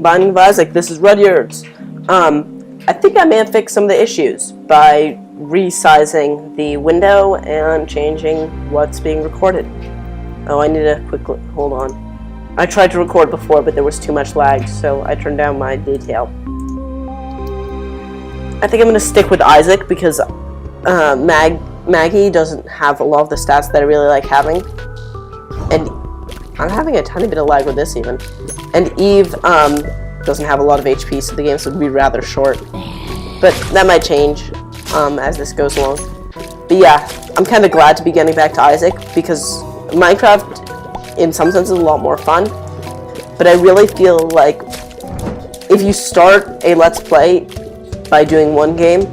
Binding of Isaac, this is Rudyard's. I think I may have fixed some of the issues by resizing the window and changing what's being recorded. Oh, I need to quickly, hold on. I tried to record before, but there was too much lag, so I turned down my detail. I think I'm going to stick with Isaac because Maggie doesn't have a lot of the stats that I really like having. And I'm having a tiny bit of lag with this even. And Eve doesn't have a lot of HP, so the games would be rather short. But that might change as this goes along. But yeah, I'm kind of glad to be getting back to Isaac because Minecraft, in some sense, is a lot more fun. But I really feel like if you start a Let's Play by doing one game,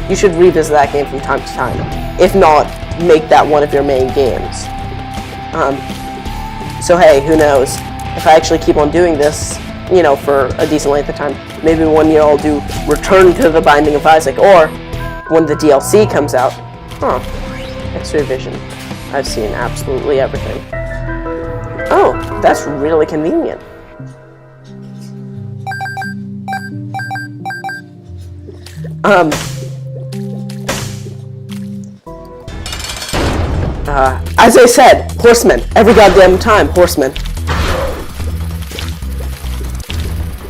you should revisit that game from time to time. If not, make that one of your main games. So hey, who knows? If I actually keep on doing this, you know, for a decent length of time, maybe one year I'll do Return to the Binding of Isaac, or when the DLC comes out. Huh. X-ray vision. I've seen absolutely everything. Oh, that's really convenient. As I said, horsemen. Every goddamn time, horsemen.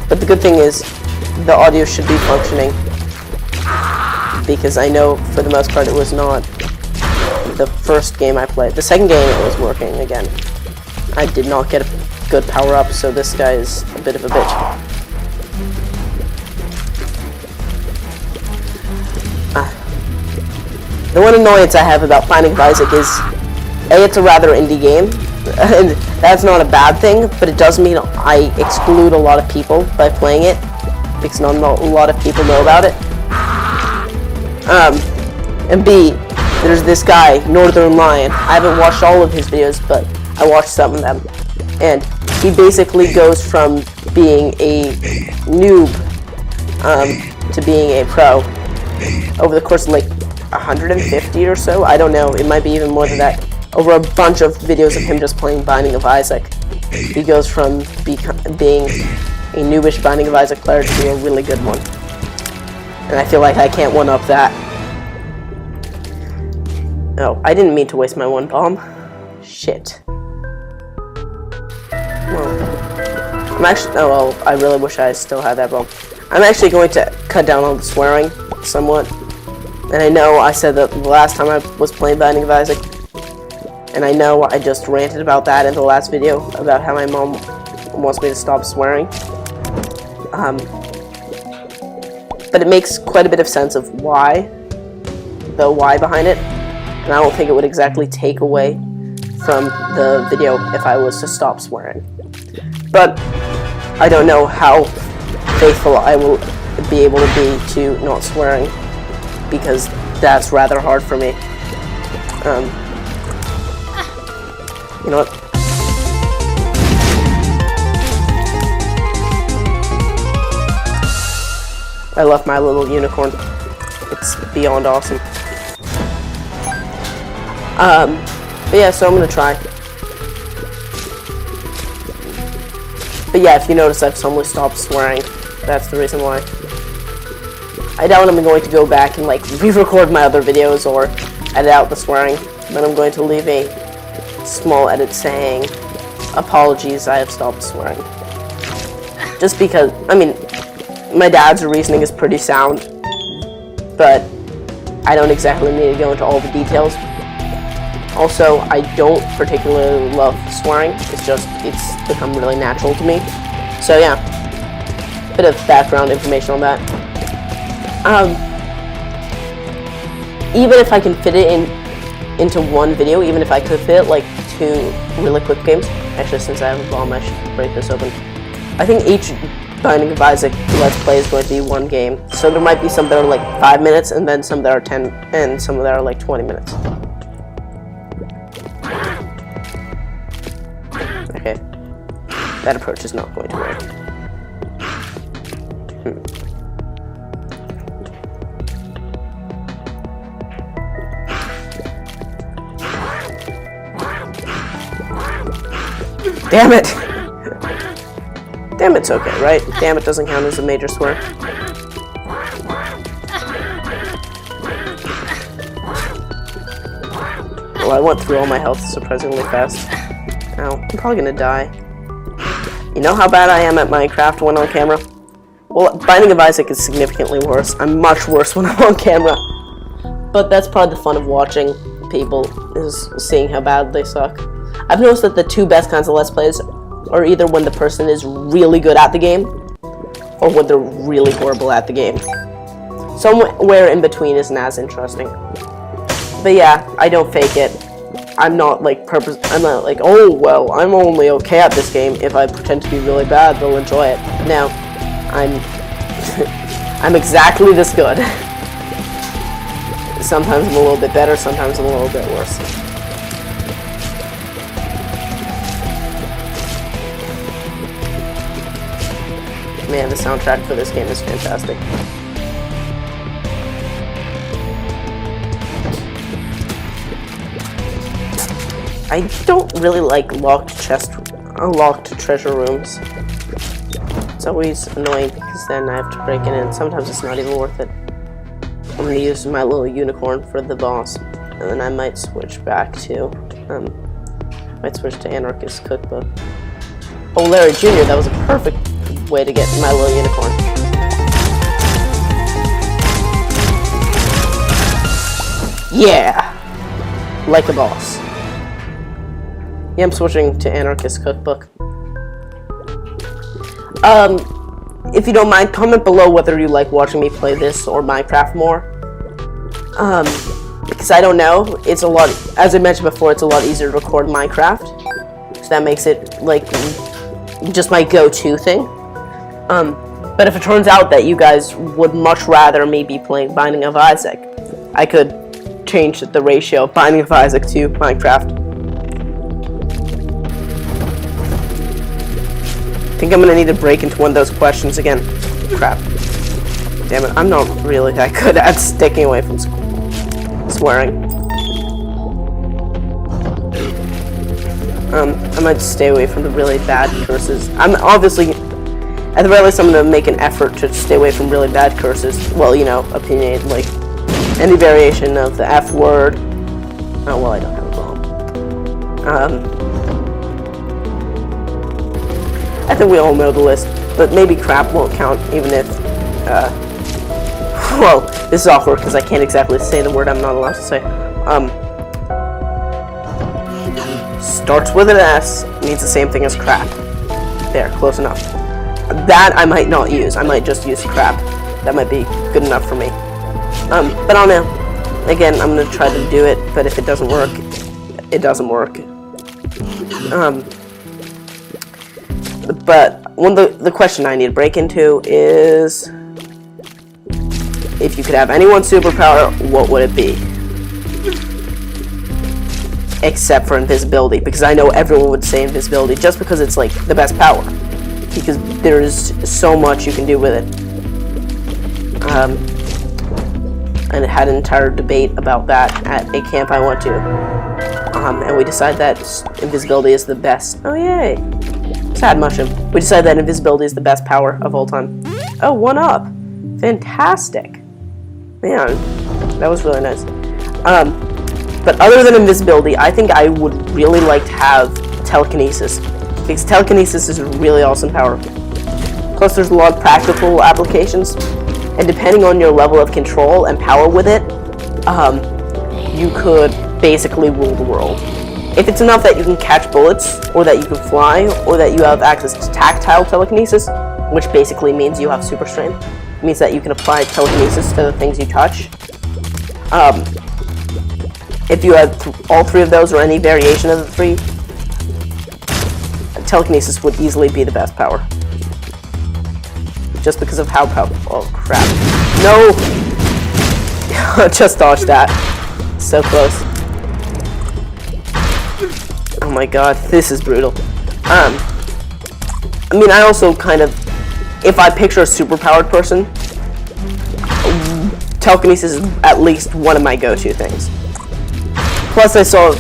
But the good thing is, the audio should be functioning. Because I know, for the most part, it was not the first game I played. The second game, it was working again. I did not get a good power-up, so this guy is a bit of a bitch. The one annoyance I have about Binding of Isaac is, A, it's a rather indie game, and that's not a bad thing, but it does mean I exclude a lot of people by playing it, because not a lot of people know about it. And B, there's this guy, Northern Lion. I haven't watched all of his videos, but I watched some of them. And he basically goes from being a noob to being a pro over the course of like 150 or so. I don't know, it might be even more than that. Over a bunch of videos of him just playing Binding of Isaac. He goes from being a noobish Binding of Isaac player to a really good one. And I feel like I can't one-up that. Oh, I didn't mean to waste my one bomb. Shit. Well, I'm actually, oh well, I really wish I still had that bomb. I'm actually going to cut down on the swearing somewhat. And I know I said that the last time I was playing Binding of Isaac, and I know I just ranted about that in the last video, about how my mom wants me to stop swearing. But it makes quite a bit of sense of why, the why behind it, and I don't think it would exactly take away from the video if I was to stop swearing. But I don't know how faithful I will be able to be to not swearing, because that's rather hard for me. You know what? I left my little unicorn. It's beyond awesome. But yeah, so I'm gonna try. But yeah, if you notice, I've suddenly stopped swearing. That's the reason why. I doubt I'm going to go back and like re-record my other videos or edit out the swearing, but I'm going to leave a small edit saying, apologies, I have stopped swearing. Just because, I mean, my dad's reasoning is pretty sound, but I don't exactly need to go into all the details. Also, I don't particularly love swearing, it's become really natural to me. So yeah, bit of background information on that. Even if I can fit it into one video, even if I could fit like 2 really quick games, actually since I have a bomb I should break this open. I think each Binding of Isaac Let's Play is going to be one game, so there might be some that are like 5 minutes and then some that are 10 and some that are like 20 minutes. Okay, that approach is not going to work. Damn it! Damn, it's okay, right? Damn, it doesn't count as a major swear. Well, I went through all my health surprisingly fast. Ow, I'm probably gonna die. You know how bad I am at Minecraft when on camera? Well, Binding of Isaac is significantly worse. I'm much worse when I'm on camera. But that's part of the fun of watching people, is seeing how bad they suck. I've noticed that the two best kinds of Let's Plays are either when the person is really good at the game, or when they're really horrible at the game. Somewhere in between isn't as interesting. But yeah, I don't fake it. I'm not like oh well, I'm only okay at this game. If I pretend to be really bad, they'll enjoy it. No, I'm I'm exactly this good. Sometimes I'm a little bit better, sometimes I'm a little bit worse. Man, the soundtrack for this game is fantastic. I don't really like locked treasure rooms. It's always annoying because then I have to break in and sometimes it's not even worth it. I'm gonna use my little unicorn for the boss, and then I might switch back to, Anarchist Cookbook. Oh, Larry Jr., that was a perfect way to get my little unicorn. Yeah! Like a boss. Yeah, I'm switching to Anarchist Cookbook. If you don't mind, comment below whether you like watching me play this or Minecraft more. Because I don't know, it's a lot, as I mentioned before, it's a lot easier to record Minecraft. So that makes it, like, just my go-to thing. But if it turns out that you guys would much rather me be playing Binding of Isaac, I could change the ratio of Binding of Isaac to Minecraft. I think I'm gonna need to break into one of those questions again. Crap. Damn it, I'm not really that good at sticking away from swearing. I might just stay away from the really bad curses. I'm obviously, at the very least, I'm gonna make an effort to stay away from really bad curses. Well, you know, opinionated, like any variation of the F word. Oh, well, I don't have a bomb. I think we all know the list, but maybe crap won't count, even if, well, this is awkward because I can't exactly say the word I'm not allowed to say. Starts with an S, means the same thing as crap. There, close enough. That I might not use, I might just use crap. That might be good enough for me. But I don't know. Again, I'm gonna try to do it, but if it doesn't work, it doesn't work. But the question I need to break into is, if you could have anyone's superpower, what would it be? Except for invisibility, because I know everyone would say invisibility, just because it's like the best power. Because there's so much you can do with it. And I had an entire debate about that at a camp I went to. And we decided that invisibility is the best. Oh, yay. Sad mushroom. We decided that invisibility is the best power of all time. Oh, 1-up. Fantastic. Man, that was really nice. But other than invisibility, I think I would really like to have telekinesis. Because telekinesis is a really awesome power. Plus, there's a lot of practical applications. And depending on your level of control and power with it, you could basically rule the world. If it's enough that you can catch bullets, or that you can fly, or that you have access to tactile telekinesis, which basically means you have super strength, it means that you can apply telekinesis to the things you touch. If you have all three of those, or any variation of the three, telekinesis would easily be the best power. Just because of how powerful. Oh crap. No! Just dodged that. So close. Oh my god, this is brutal. I mean, I also kind of, if I picture a superpowered person, telekinesis is at least one of my go-to things. Plus, I saw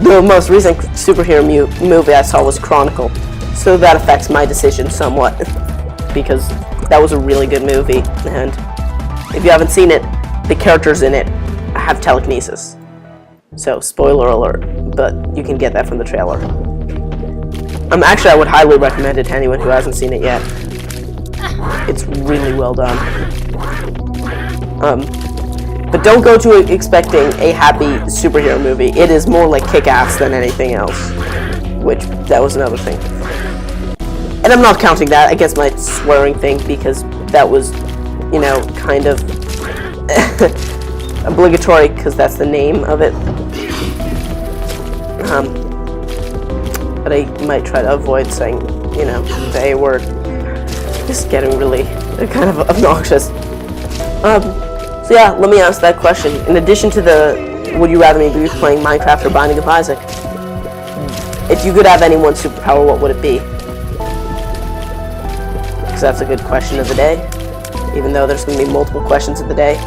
the most recent superhero movie I saw was Chronicle, So that affects my decision somewhat, because that was a really good movie, and if you haven't seen it, the characters in it have telekinesis. So, spoiler alert, but you can get that from the trailer. Actually, I would highly recommend it to anyone who hasn't seen it yet. It's really well done. But don't go to it expecting a happy superhero movie. It is more like Kick-Ass than anything else. Which, that was another thing. And I'm not counting that against my swearing thing, because that was, you know, kind of obligatory, because that's the name of it. But I might try to avoid saying, you know, the A word. It's getting really kind of obnoxious. So yeah, let me ask that question. In addition to the, would you rather me be playing Minecraft or Binding of Isaac? If you could have any one superpower, what would it be? Because that's a good question of the day, even though there's going to be multiple questions of the day.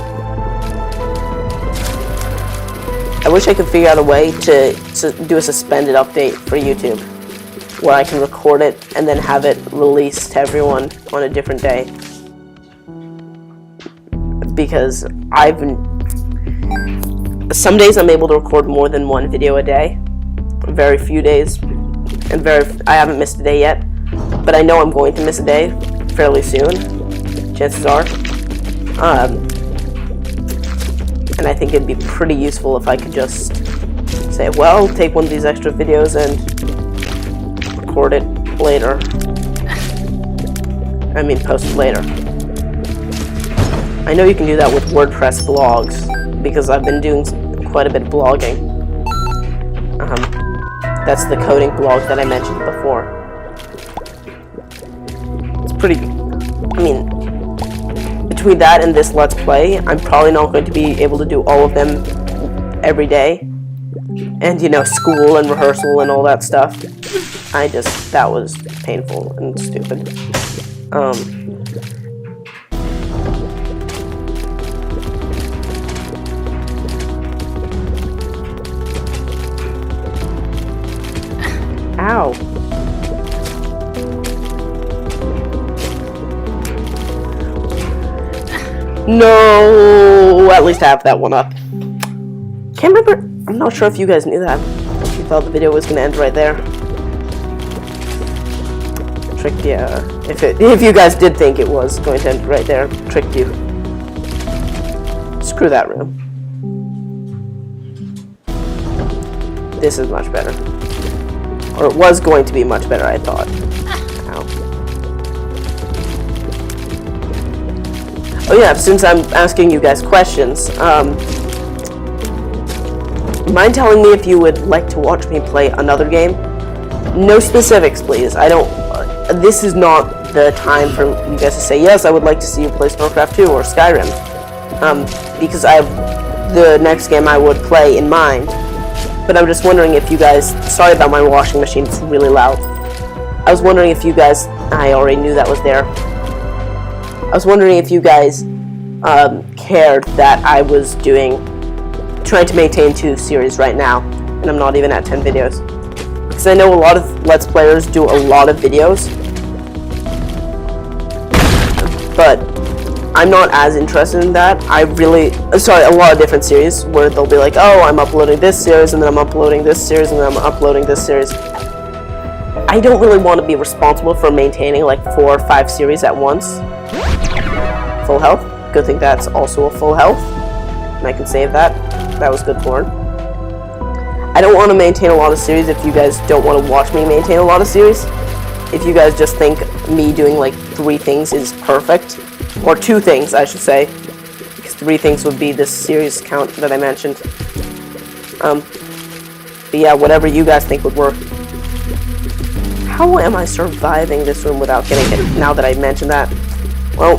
I wish I could figure out a way to do a suspended update for YouTube, where I can record it and then have it released to everyone on a different day. Because some days I'm able to record more than one video a day, very few days, and I haven't missed a day yet, but I know I'm going to miss a day fairly soon, chances are. And I think it'd be pretty useful if I could just say, well, take one of these extra videos and record it later. I mean, post it later. I know you can do that with WordPress blogs, because I've been doing quite a bit of blogging. That's the coding blog that I mentioned before. It's pretty, I mean, between that and this Let's Play, I'm probably not going to be able to do all of them every day. And, you know, school and rehearsal and all that stuff. That was painful and stupid. Ow. No! At least I have that one up. Can't remember. I'm not sure if you guys knew that. If you thought the video was gonna end right there. Tricked you. If you guys did think it was going to end right there, tricked you. Screw that room. This is much better. Or it was going to be much better, I thought. Ow. Oh yeah, since I'm asking you guys questions, mind telling me if you would like to watch me play another game? No specifics, please. This is not the time for you guys to say, yes, I would like to see you play StarCraft 2 or Skyrim. Because I have the next game I would play in mind. But I'm just wondering if you guys, sorry about my washing machine, it's really loud. I was wondering if you guys, I already knew that was there. I was wondering if you guys cared that I was trying to maintain 2 series right now, and I'm not even at 10 videos. Because I know a lot of Let's Players do a lot of videos, but I'm not as interested in that. A lot of different series where they'll be like, oh, I'm uploading this series, and then I'm uploading this series, and then I'm uploading this series. I don't really want to be responsible for maintaining like 4 or 5 series at once. Full health. Good thing that's also a full health. And I can save that. That was good porn. I don't want to maintain a lot of series if you guys don't want to watch me maintain a lot of series. If you guys just think me doing like 3 things is perfect. Or 2 things, I should say. Because 3 things would be this series count that I mentioned. But yeah, whatever you guys think would work. How am I surviving this room without getting hit now that I mentioned that? Well,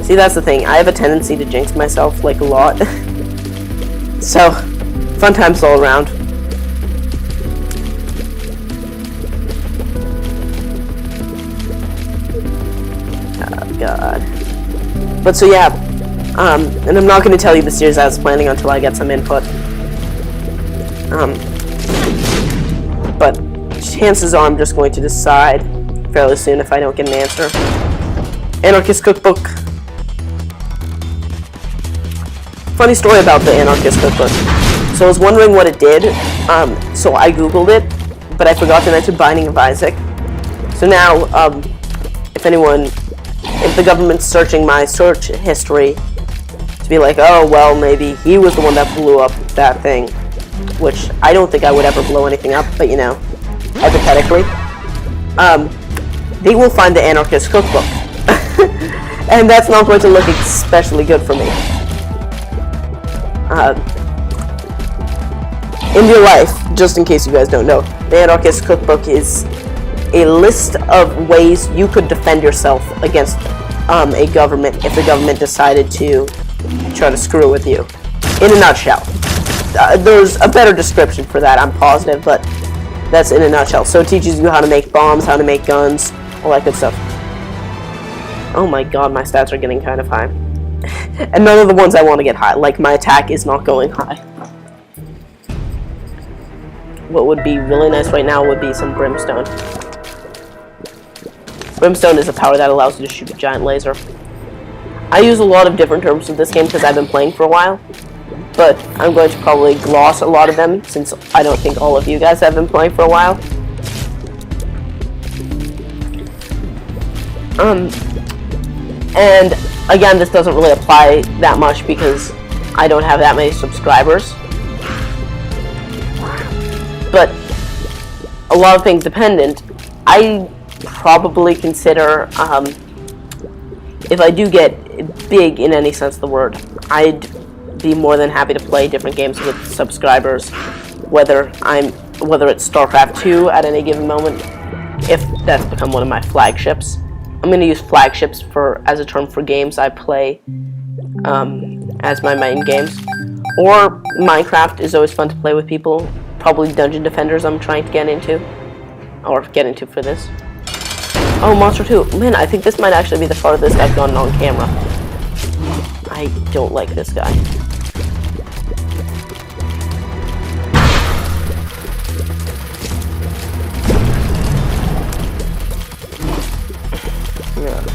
see, that's the thing. I have a tendency to jinx myself, like, a lot. So, fun times all around. Oh, God. But so, yeah. And I'm not going to tell you the series I was planning until I get some input. But chances are I'm just going to decide fairly soon if I don't get an answer. Anarchist Cookbook. Funny story about the Anarchist Cookbook. So I was wondering what it did, so I googled it, but I forgot to mention Binding of Isaac. So now, if the government's searching my search history to be like, oh, well, maybe he was the one that blew up that thing, which I don't think I would ever blow anything up, but you know, hypothetically, they will find the Anarchist Cookbook. And that's not going to look especially good for me. In real life, just in case you guys don't know, the Anarchist Cookbook is a list of ways you could defend yourself against a government if the government decided to try to screw with you. In a nutshell. There's a better description for that, I'm positive, but that's in a nutshell. So it teaches you how to make bombs, how to make guns, all that good stuff. Oh my god, my stats are getting kind of high. And none of the ones I want to get high. Like, my attack is not going high. What would be really nice right now would be some brimstone. Brimstone is a power that allows you to shoot a giant laser. I use a lot of different terms for this game because I've been playing for a while, but I'm going to probably gloss a lot of them since I don't think all of you guys have been playing for a while. And again, this doesn't really apply that much because I don't have that many subscribers. But a lot of things dependent. I probably consider, if I do get big in any sense of the word, I'd be more than happy to play different games with subscribers, whether it's StarCraft 2 at any given moment, if that's become one of my flagships. I'm going to use flagships as a term for games I play as my main games. Or Minecraft is always fun to play with people. Probably Dungeon Defenders I'm trying to get into for this. Oh, Monster 2. Man, I think this might actually be the farthest I've gone on camera. I don't like this guy. Yeah.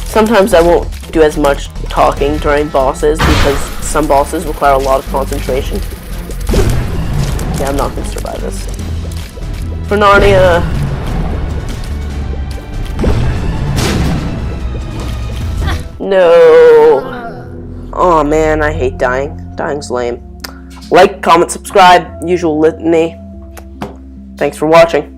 Sometimes I won't do as much talking during bosses because some bosses require a lot of concentration. Yeah, I'm not going to survive this. For Narnia. No. Oh man, I hate dying. Dying's lame. Like, comment, subscribe, usual litany. Thanks for watching.